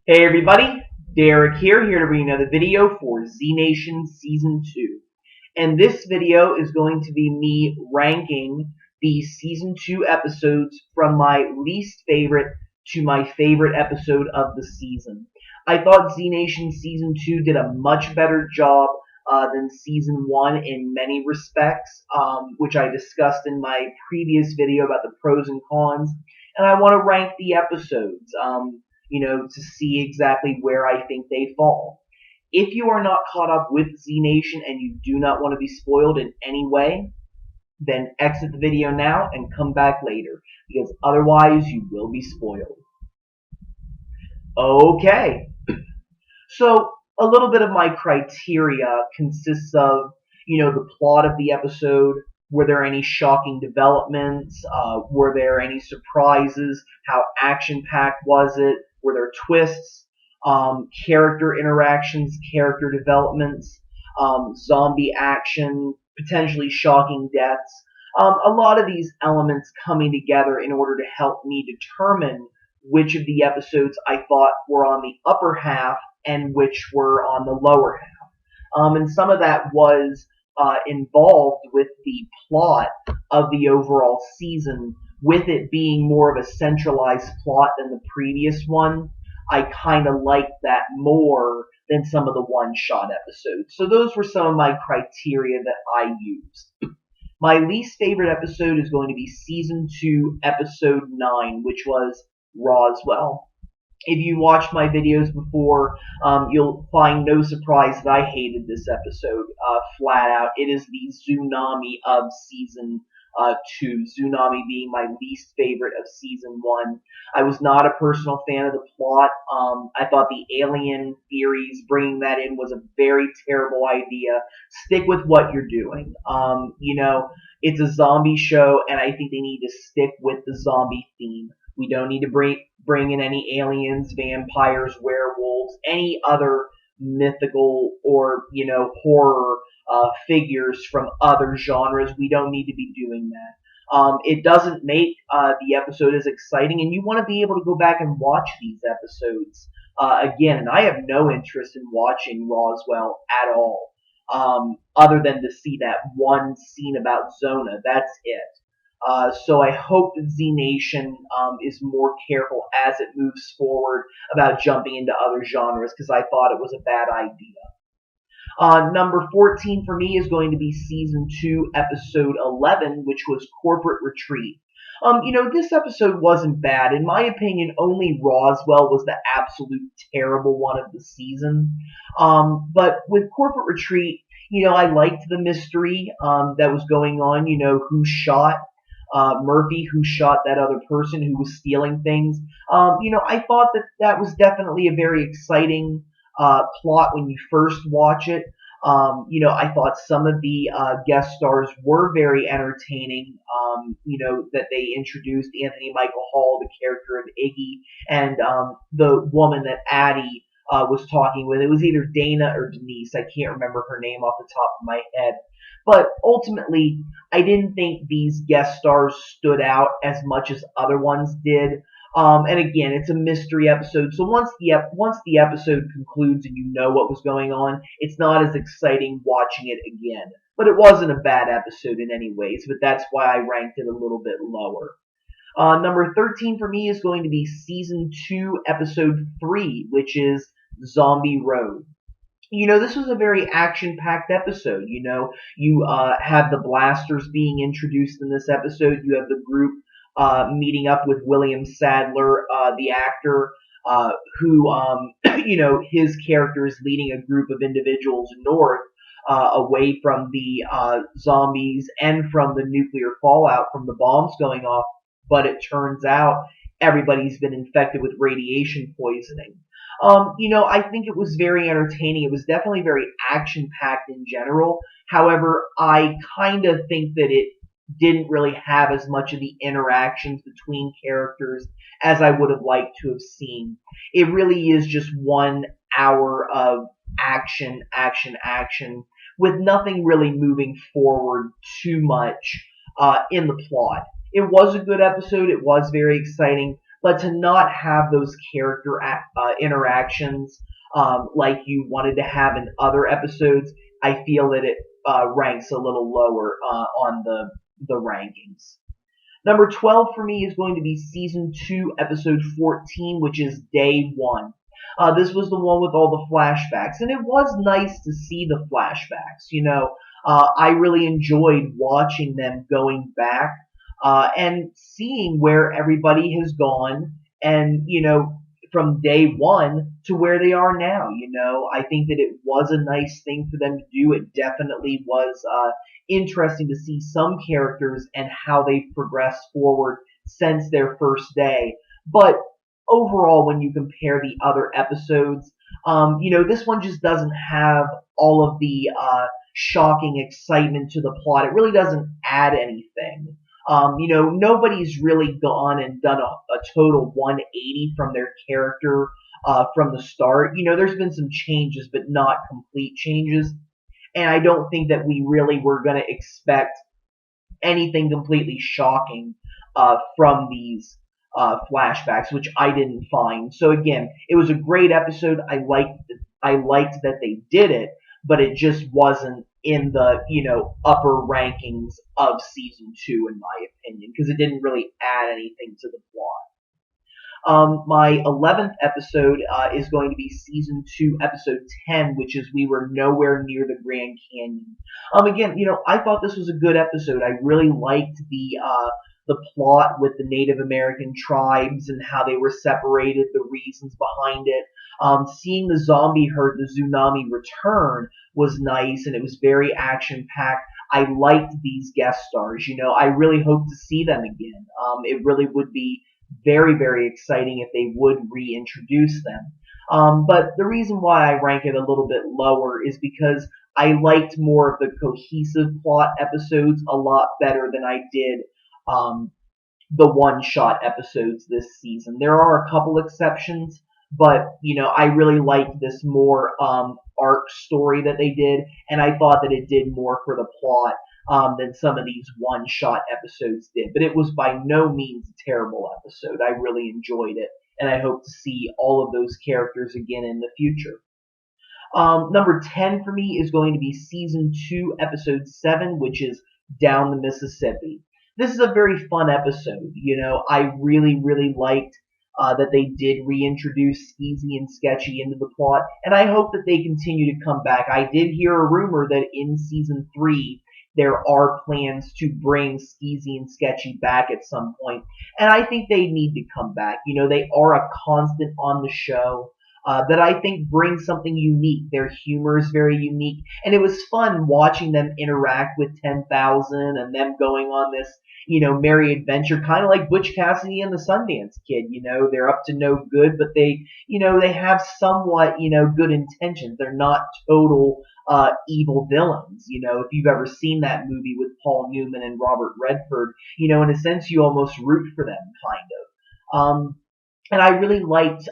Hey everybody, Derek here to bring another video for Z Nation Season 2. And this video is going to be me ranking the Season 2 episodes from my least favorite to my favorite episode of the season. I thought Z Nation Season 2 did a much better job than Season 1 in many respects, which I discussed in my previous video about the pros and cons. And I want to rank the episodes. To see exactly where I think they fall. If you are not caught up with Z Nation and you do not want to be spoiled in any way, then exit the video now and come back later, because otherwise you will be spoiled. Okay, so a little bit of my criteria consists of, the plot of the episode. Were there any shocking developments? Were there any surprises? How action-packed was it? Were there twists? Character interactions, character developments, zombie action, potentially shocking deaths. A lot of these elements coming together in order to help me determine which of the episodes I thought were on the upper half and which were on the lower half. And some of that was involved with the plot of the overall season, with it being more of a centralized plot than the previous one. I kind of liked that more than some of the one-shot episodes. So those were some of my criteria that I used. My least favorite episode is going to be Season 2, Episode 9, which was Rozwell. If you watched my videos before, you'll find no surprise that I hated this episode flat out. It is the tsunami of Season 2. Tsunami being my least favorite of Season 1. I was not a personal fan of the plot. I thought the alien theories, bringing that in, was a very terrible idea. Stick with what you're doing. It's a zombie show, and I think they need to stick with the zombie theme. We don't need to bring in any aliens, vampires, werewolves, any other mythical or, horror figures from other genres. We don't need to be doing that. It doesn't make the episode as exciting, and you want to be able to go back and watch these episodes again. And I have no interest in watching Rozwell at all, other than to see that one scene about Zona. That's it. So I hope that Z Nation is more careful as it moves forward about jumping into other genres, because I thought it was a bad idea. Number 14 for me is going to be Season 2, Episode 11, which was Corporate Retreat. This episode wasn't bad. In my opinion, only Rozwell was the absolute terrible one of the season. But with Corporate Retreat, I liked the mystery that was going on, who shot Murphy, who shot that other person who was stealing things. I thought that was definitely a very exciting plot when you first watch it. I thought some of the guest stars were very entertaining. That they introduced Anthony Michael Hall, the character of Iggy, and the woman that Addie was talking with. It was either Dana or Denise. I can't remember her name off the top of my head. But ultimately, I didn't think these guest stars stood out as much as other ones did. And again, it's a mystery episode, so once the episode concludes and you know what was going on, it's not as exciting watching it again. But it wasn't a bad episode in any ways, but that's why I ranked it a little bit lower. Number 13 for me is going to be Season 2, Episode 3, which is Zombie Road. This was a very action-packed episode. You have the blasters being introduced in this episode. You have the group meeting up with William Sadler, the actor, who, his character is leading a group of individuals north, away from the zombies and from the nuclear fallout from the bombs going off. But it turns out everybody's been infected with radiation poisoning. I think it was very entertaining. It was definitely very action-packed in general. However, I kind of think that it didn't really have as much of the interactions between characters as I would have liked to have seen. It really is just 1 hour of action, with nothing really moving forward too much in the plot. It was a good episode. It was very exciting. but to not have those character interactions like you wanted to have in other episodes, I feel that it ranks a little lower on the rankings. Number 12 for me is going to be season 2, episode 14, which is Day 1. This was the one with all the flashbacks, and it was nice to see the flashbacks. I really enjoyed watching them going back and seeing where everybody has gone, and from day one to where they are now. I think that it was a nice thing for them to do. It definitely was interesting to see some characters and how they've progressed forward since their first day. But overall, when you compare the other episodes, this one just doesn't have all of the shocking excitement to the plot. It really doesn't add anything. Nobody's really gone and done a total 180 from their character from the start. There's been some changes, but not complete changes. And I don't think that we really were going to expect anything completely shocking from these flashbacks, which I didn't find. So again, it was a great episode. I liked that they did it, but it just wasn't in the upper rankings of season 2 in my opinion, because it didn't really add anything to the plot. My 11th episode is going to be season 2, episode 10, which is We Were Nowhere Near the Grand Canyon. Again, I thought this was a good episode. I really liked the plot with the Native American tribes and how they were separated, the reasons behind it. Seeing the zombie herd, the tsunami return, was nice, and it was very action-packed. I liked these guest stars. I really hope to see them again. It really would be very, very exciting if they would reintroduce them. But the reason why I rank it a little bit lower is because I liked more of the cohesive plot episodes a lot better than I did the one-shot episodes this season. There are a couple exceptions, but I really liked this more arc story that they did, and I thought that it did more for the plot than some of these one-shot episodes did. But it was by no means a terrible episode. I really enjoyed it, and I hope to see all of those characters again in the future. Number 10 for me is going to be season 2, episode 7, which is Down the Mississippi. This is a very fun episode. I really, really liked that they did reintroduce Skeezy and Sketchy into the plot, and I hope that they continue to come back. I did hear a rumor that in season 3 there are plans to bring Skeezy and Sketchy back at some point, and I think they need to come back. They are a constant on the show that I think brings something unique. Their humor is very unique, and it was fun watching them interact with 10,000 and them going on this merry adventure, kind of like Butch Cassidy and the Sundance Kid. They're up to no good, but they have somewhat, good intentions. They're not total evil villains. If you've ever seen that movie with Paul Newman and Robert Redford, in a sense you almost root for them, kind of. And I really liked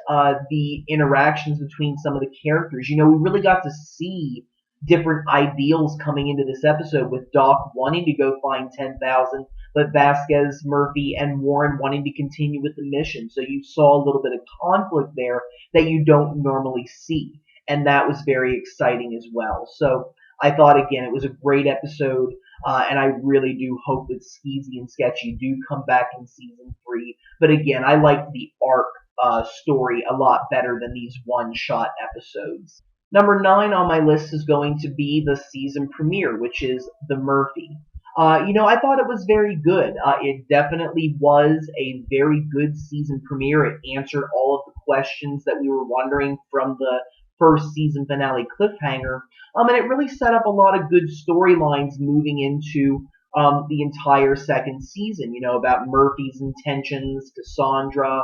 the interactions between some of the characters. We really got to see different ideals coming into this episode, with Doc wanting to go find 10,000, but Vasquez, Murphy, and Warren wanting to continue with the mission. So you saw a little bit of conflict there that you don't normally see, and that was very exciting as well. So I thought, again, it was a great episode, and I really do hope that Skeezy and Sketchy do come back in season 3. But again, I liked the arc story a lot better than these one-shot episodes. Number 9 on my list is going to be the season premiere, which is The Murphy. I thought it was very good. It definitely was a very good season premiere. It answered all of the questions that we were wondering from the first season finale cliffhanger. And it really set up a lot of good storylines moving into the entire second season, about Murphy's intentions, Cassandra,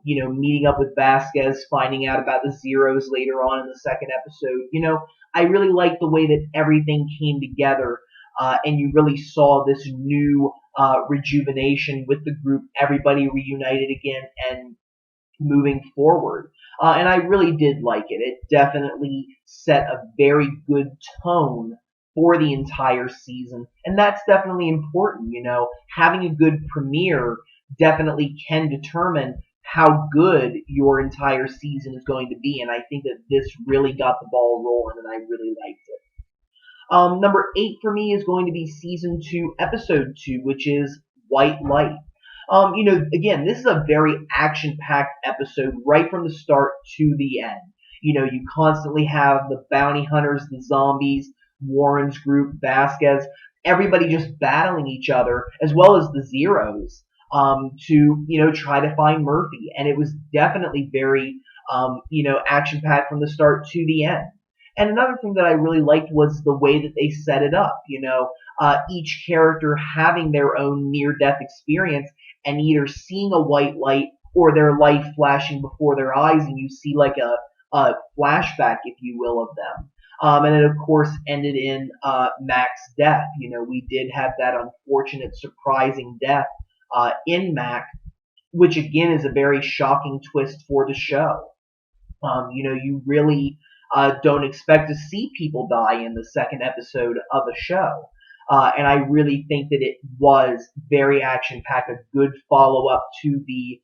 meeting up with Vasquez, finding out about the Zeros later on in the second episode. I really liked the way that everything came together, and you really saw this new rejuvenation with the group, everybody reunited again and moving forward. And I really did like it. It definitely set a very good tone for the entire season, and that's definitely important. Having a good premiere definitely can determine how good your entire season is going to be. And I think that this really got the ball rolling, and I really liked it. Number 8 for me is going to be season 2, episode 2, which is White Light. Again, this is a very action-packed episode right from the start to the end. You constantly have the bounty hunters, the zombies, Warren's group, Vasquez, everybody just battling each other, as well as the Zeros, to try to find Murphy. And it was definitely very, action-packed from the start to the end. And another thing that I really liked was the way that they set it up. Each character having their own near-death experience and either seeing a white light or their light flashing before their eyes, and you see like a flashback, if you will, of them. And it, of course, ended in Mac's death. We did have that unfortunate, surprising death in Mac, which again is a very shocking twist for the show. You really don't expect to see people die in the second episode of a show. And I really think that it was very action-packed, a good follow-up to the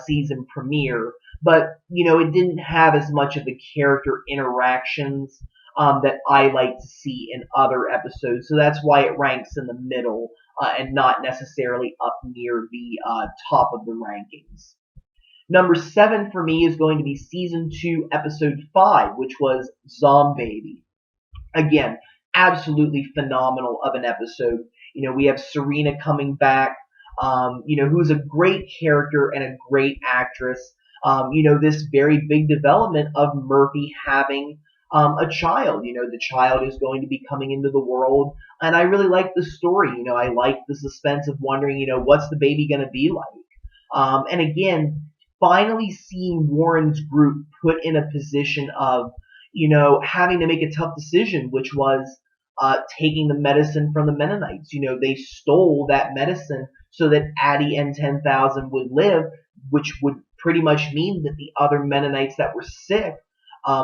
season premiere. But, it didn't have as much of the character interactions that I like to see in other episodes. So that's why it ranks in the middle and not necessarily up near the top of the rankings. Number 7 for me is going to be season 2, episode 5, which was Zom Baby. Again, absolutely phenomenal of an episode. We have Serena coming back, who's a great character and a great actress. This very big development of Murphy having a child. The child is going to be coming into the world, and I really like the story. I like the suspense of wondering, what's the baby going to be like? And again, finally seeing Warren's group put in a position of, having to make a tough decision, which was taking the medicine from the Mennonites. They stole that medicine so that Addie and 10,000 would live, which would pretty much mean that the other Mennonites that were sick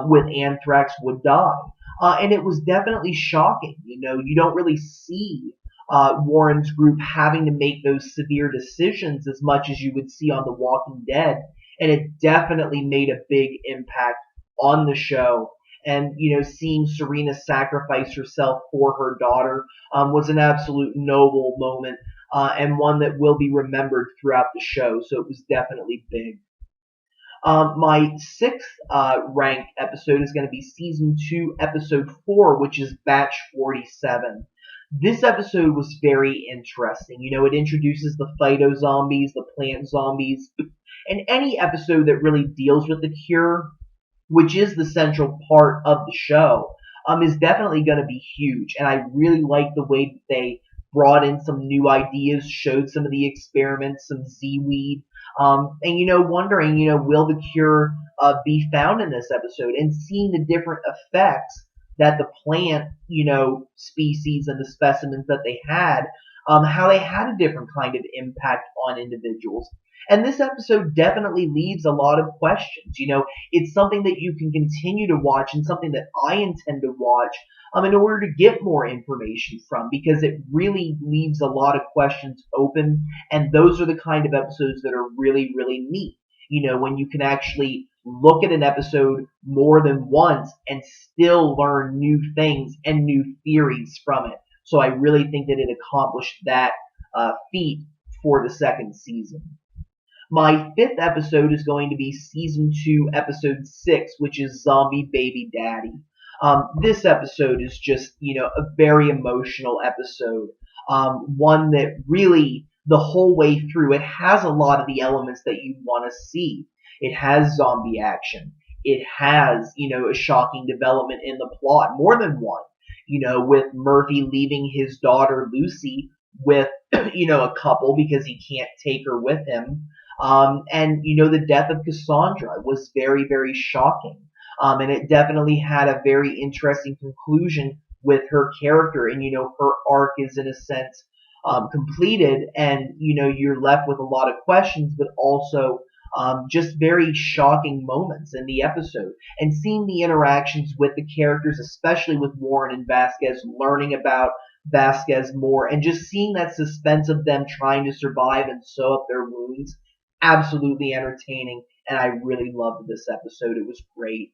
with anthrax would die. And it was definitely shocking. You don't really see Warren's group having to make those severe decisions as much as you would see on The Walking Dead. And it definitely made a big impact on the show. And, seeing Serena sacrifice herself for her daughter was an absolute noble moment and one that will be remembered throughout the show. So it was definitely big. My 6th ranked episode is going to be season 2, episode 4, which is Batch 47. This episode was very interesting. It introduces the phyto-zombies, the plant zombies, and any episode that really deals with the cure, which is the central part of the show, is definitely going to be huge. And I really like the way that they brought in some new ideas, showed some of the experiments, some Z-weed, and, wondering, will the cure be found in this episode? And seeing the different effects that the plant, species and the specimens that they had, how they had a different kind of impact on individuals. And this episode definitely leaves a lot of questions. It's something that you can continue to watch and something that I intend to watch in order to get more information from, because it really leaves a lot of questions open. And those are the kind of episodes that are really, really neat. When you can actually look at an episode more than once and still learn new things and new theories from it. So I really think that it accomplished that feat for the second season. My 5th episode is going to be season 2, episode 6, which is Zombie Baby Daddy. This episode is just, a very emotional episode. One that really, the whole way through, it has a lot of the elements that you want to see. It has zombie action. It has, a shocking development in the plot, more than one. With Murphy leaving his daughter Lucy with, a couple because he can't take her with him. And, the death of Cassandra was very, very shocking. And it definitely had a very interesting conclusion with her character. And, her arc is, in a sense, completed. And, you're left with a lot of questions, but also just very shocking moments in the episode. And seeing the interactions with the characters, especially with Warren and Vasquez, learning about Vasquez more, and just seeing that suspense of them trying to survive and sew up their wounds, absolutely entertaining, and I really loved this episode. It was great.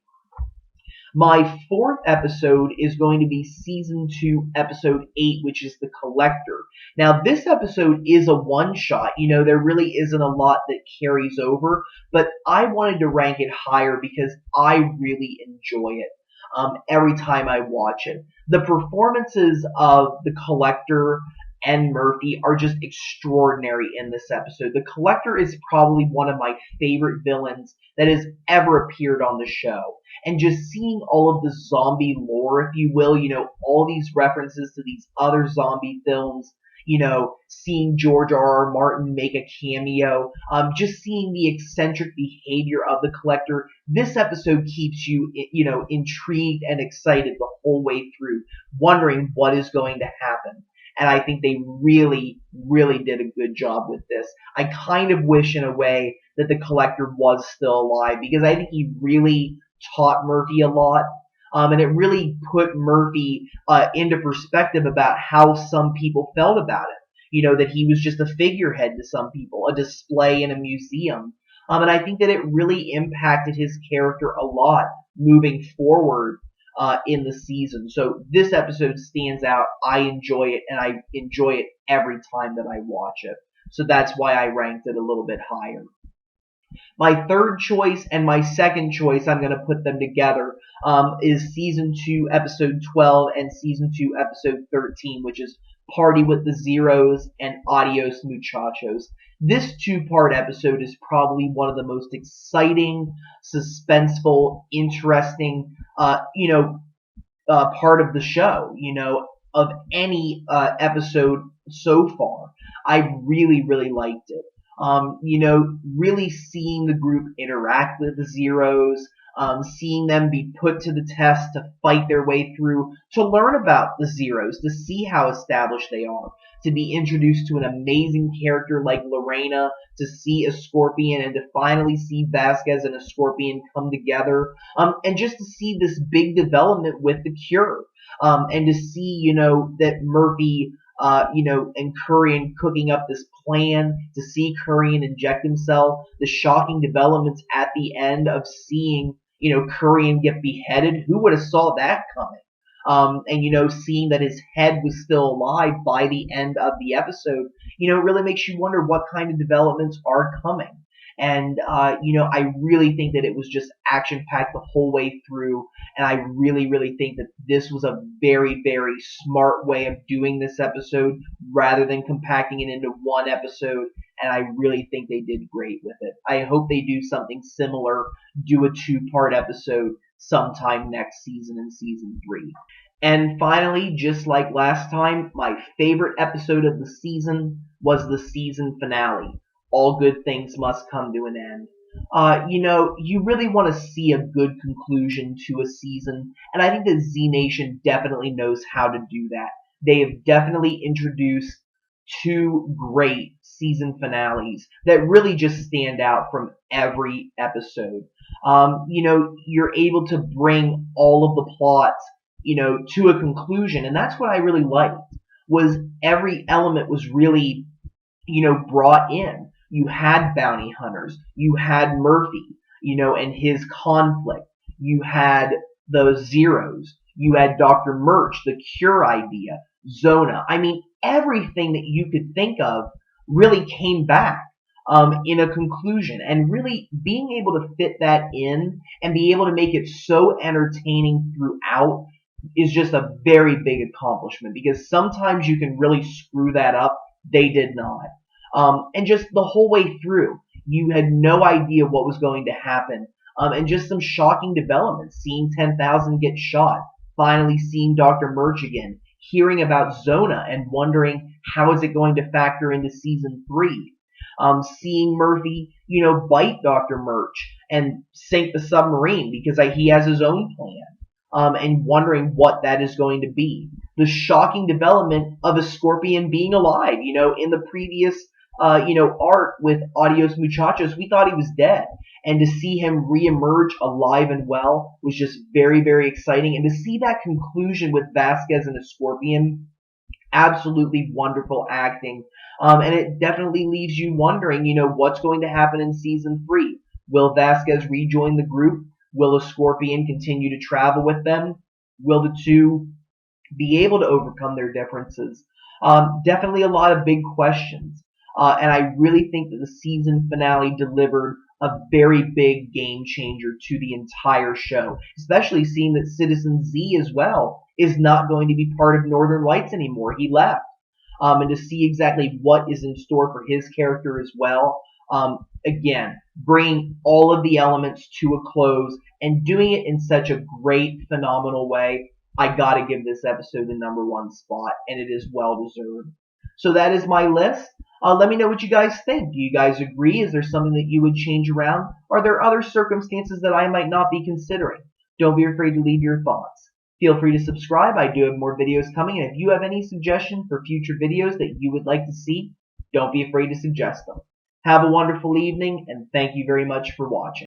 My fourth episode is going to be season 2, episode 8, which is The Collector. Now, this episode is a one-shot. There really isn't a lot that carries over, but I wanted to rank it higher because I really enjoy it every time I watch it. The performances of The Collector and Murphy are just extraordinary in this episode. The Collector is probably one of my favorite villains that has ever appeared on the show. And just seeing all of the zombie lore, if you will, all these references to these other zombie films, seeing George R. R. Martin make a cameo, just seeing the eccentric behavior of the Collector, this episode keeps you, intrigued and excited the whole way through, wondering what is going to happen. And I think they really, really did a good job with this. I kind of wish, in a way, that the Collector was still alive, because I think he really taught Murphy a lot. And it really put Murphy into perspective about how some people felt about it. That he was just a figurehead to some people, a display in a museum. And I think that it really impacted his character a lot moving forward in the season. So this episode stands out. I enjoy it, and I enjoy it every time that I watch it. So that's why I ranked it a little bit higher. My third choice and my second choice, I'm going to put them together, is Season 2, Episode 12 and Season 2, Episode 13, which is Party with the Zeros and Adios Muchachos. This two-part episode is probably one of the most exciting, suspenseful, interesting, part of the show, of any episode so far. I really, really liked it. Really seeing the group interact with the Zeros, seeing them be put to the test to fight their way through, to learn about the Zeros, to see how established they are, to be introduced to an amazing character like Lorena, to see a Scorpion, and to finally see Vasquez and a Scorpion come together, and just to see this big development with the Cure, and to see, that Murphy and Kurian cooking up this plan, to see Kurian inject himself, the shocking developments at the end of seeing, Kurian get beheaded. Who would have saw that coming? And, seeing that his head was still alive by the end of the episode, it really makes you wonder what kind of developments are coming. And, I really think that it was just action-packed the whole way through. And I really, really think that this was a very, very smart way of doing this episode rather than compacting it into one episode. And I really think they did great with it. I hope they do something similar, do a two-part episode sometime next season in Season 3. And finally, just like last time, my favorite episode of the season was the season finale. All good things must come to an end. You really want to see a good conclusion to a season, and I think that Z Nation definitely knows how to do that. They have definitely introduced two great season finales that really just stand out from every episode. You're able to bring all of the plots, to a conclusion, and that's what I really liked, was every element was really, brought in. You had bounty hunters. You had Murphy, and his conflict. You had the Zeros. You had Dr. Murch, the Cure idea, Zona. I mean, everything that you could think of really came back in a conclusion. And really being able to fit that in and be able to make it so entertaining throughout is just a very big accomplishment, because sometimes you can really screw that up. They did not. And just the whole way through, you had no idea what was going to happen. And just some shocking developments, seeing 10,000 get shot, finally seeing Dr. Murch again, hearing about Zona and wondering how is it going to factor into Season 3. Seeing Murphy, bite Dr. Murch and sink the submarine because he has his own plan. And wondering what that is going to be. The shocking development of a Scorpion being alive. In the previous art with Adios Muchachos, we thought he was dead. And to see him reemerge alive and well was just very, very exciting. And to see that conclusion with Vasquez and a Scorpion, Absolutely wonderful acting. And it definitely leaves you wondering, what's going to happen in season 3. Will Vasquez rejoin the group? Will a Scorpion continue to travel with them? Will the two be able to overcome their differences? Definitely a lot of big questions. And I really think that the season finale delivered a very big game changer to the entire show, especially seeing that Citizen Z as well is not going to be part of Northern Lights anymore. He left. And to see exactly what is in store for his character as well. Again, bringing all of the elements to a close and doing it in such a great, phenomenal way. I gotta give this episode the #1 spot, and it is well deserved. So that is my list. Let me know what you guys think. Do you guys agree? Is there something that you would change around? Are there other circumstances that I might not be considering? Don't be afraid to leave your thoughts. Feel free to subscribe. I do have more videos coming, and if you have any suggestions for future videos that you would like to see, don't be afraid to suggest them. Have a wonderful evening, and thank you very much for watching.